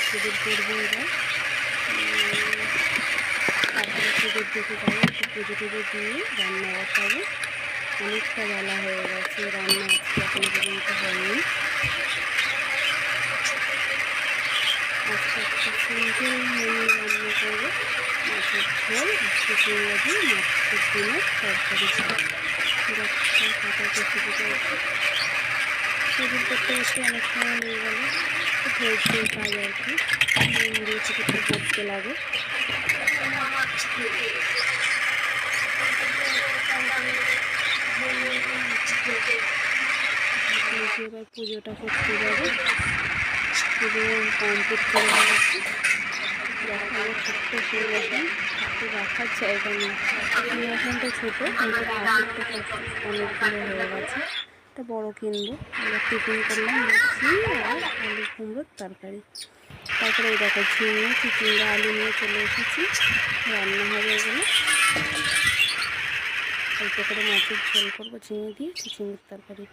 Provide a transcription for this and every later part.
পুজোর করবো এবার। তারপরে পুজোর দিকে যাবো, একটু পুজো টুজো দিয়ে রান্না বসাবো। অনেকটা বেলা হয়ে গেছে, রান্না আজকে এখনো পর্যন্ত হয়নি। আজকে একটা সিম্পল মেনু রান্না করবো, মাছের ঝোল, আজকে পেঁয়াজি, মাছের ডিমের তরকারি খাবো। কাটা কষে দিতে হচ্ছে, সেদিন করতে করতে অনেক সময় হয়ে গেল। ধৈর্য কাজ আর কি, মন দিয়ে কিছু করতে লাগে। এবার পুজোটা করতে যাবে, পুজো কমপ্লিট করে ফেলেছি। দেখাবো ছোট্ট সিংহাসন, একটু রাখার জায়গা নেই। সিংহাসনটা ছোটো, কিন্তু ঠাকুরটা অনেকগুলো হয়ে গেছে। একটা বড় কিনবো। এবার টিফিন করলাম লুচি আর আলু কুমড়োর তরকারি। তারপরে এই দেখো ঝিঙে চিচিঙ্গা আলু নিয়ে চলে এসেছি, রান্না হবে এগুলো। অল্প করে মাছের ঝোল করবো ঝিঙে দিয়ে, চিচিঙ্গার তরকারি।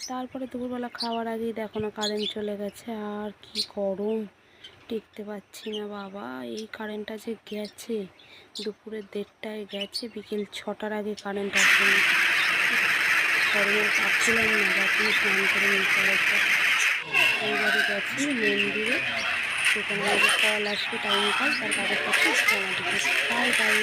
তারপরে দুপুরবেলা খাওয়ার আগেই দেখো না কারেন্ট চলে গেছে। আর কি গরম, টিকতে পারছি না বাবা। এই কারেন্টটা যে গেছে, দুপুরের 1:30টায় গেছে, বিকেল 6টার আগে কারেন্ট আসেনি। গরমে পাচ্ছিলাম না, রাত্রে স্নান করে নিতে হচ্ছে। এইবারে গেছি মন্দিরে, সেখানে আমাদের কল আসবে, টাইম কল, তার কাগজপত্র জমা দিতে। Bye bye.